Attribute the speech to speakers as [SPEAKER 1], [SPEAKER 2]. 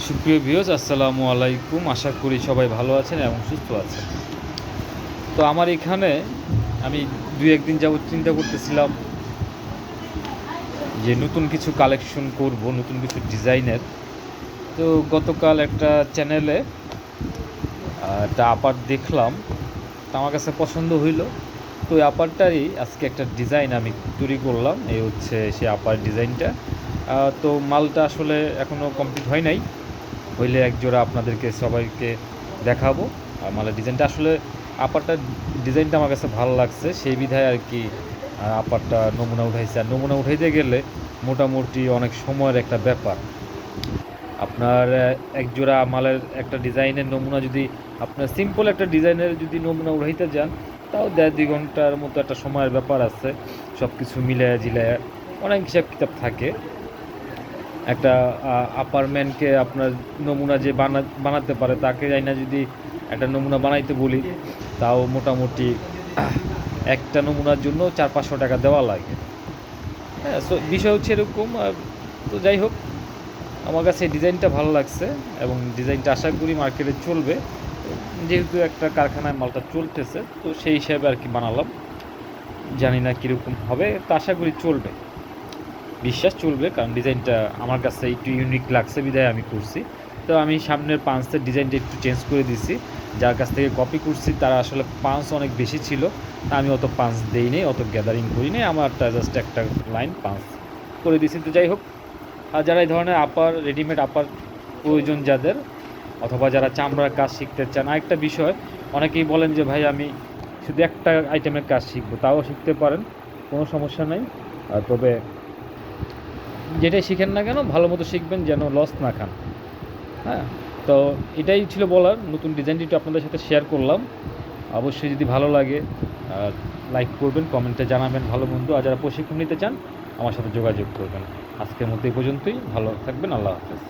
[SPEAKER 1] সুপ্রিয় ভিউয়ার্স, আসসালামু আলাইকুম। আশা করি সবাই ভালো আছেন এবং সুস্থ আছেন। তো আমার এখানে আমি ২-১ দিন যাবত চিন্তা করতেছিলাম যে নতুন কিছু কালেকশন করব, নতুন কিছু ডিজাইনের। তো গতকাল একটা চ্যানেলে একটা আপার দেখলাম, তো আমার কাছে পছন্দ হইল। তো ওই আপারটারই আজকে একটা ডিজাইন আমি তৈরি করলাম। এই হচ্ছে সেই আপার ডিজাইনটা। তো মালটা আসলে এখনও কমপ্লিট হয় নাই, হইলে একজোড়া আপনাদেরকে সবাইকে দেখাবো। আর মালের ডিজাইনটা আসলে আপারটার ডিজাইনটা আমার কাছে ভালো লাগছে, সেই বিধায় আর কি আপারটা নমুনা উঠাইছে। আর নমুনা উঠাইতে গেলে মোটামুটি অনেক সময়ের একটা ব্যাপার। আপনার একজোড়া মালের একটা ডিজাইনের নমুনা যদি আপনার সিম্পল একটা ডিজাইনের যদি নমুনা উঠাইতে যান, তাও ১.৫-২ ঘন্টার মতো একটা সময়ের ব্যাপার আছে। সব কিছু মিলায়া ঝিলায়া অনেক হিসাব কিতাব থাকে। একটা আপারম্যানকে আপনার নমুনা যে বানাতে পারে তাকে যাই না যদি একটা নমুনা বানাইতে বলি, তাও মোটামুটি একটা নমুনার জন্য ৪00-৫০০ টাকা দেওয়া লাগে। হ্যাঁ, সো বিষয় হচ্ছে এরকম। তো যাই হোক, আমার কাছে এই ডিজাইনটা ভালো লাগছে এবং ডিজাইনটা আশা করি মার্কেটে চলবে। যেহেতু একটা কারখানায় মালটা চলতেছে, তো সেই হিসাবে আর কি বানালাম। জানি না কীরকম হবে, তো আশা করি চলবে, বিশ্বাস চলবে, কারণ ডিজাইনটা আমার কাছে একটু ইউনিক লাগছে বিধায় আমি করছি। তো আমি সামনের পাঁচের ডিজাইনটা একটু চেঞ্জ করে দিছি। যার কাছ থেকে কপি করছি তারা আসলে পাঁচ অনেক বেশি ছিল, তা আমি অত পাঁচ দেই নেই, অত গ্যাদারিং করি নেই, আমারটা জাস্ট একটা লাইন পাঁচ করে দিছি। তো যাই হোক, আর যারা এই ধরনের আপার রেডিমেড আপার প্রয়োজন যাদের, অথবা যারা চামড়ার কাজ শিখতে চান, আরেকটা বিষয়, অনেকেই বলেন যে ভাই আমি শুধু একটা আইটেমের কাজ শিখবো, তাও শিখতে পারেন, কোনো সমস্যা নেই। তবে যেটাই শিখেন না কেন ভালো মতো শিখবেন, যেন লস না খান। হ্যাঁ, তো এটাই ছিল বলার। নতুন ডিজাইনটি একটু আপনাদের সাথে শেয়ার করলাম। অবশ্যই যদি ভালো লাগে লাইক করবেন, কমেন্টে জানাবেন ভালো মন্দ। আর যারা প্রশিক্ষণ নিতে চান আমার সাথে যোগাযোগ করবেন। আজকের মতো এই পর্যন্তই। ভালো থাকবেন, আল্লাহ হাফেজ।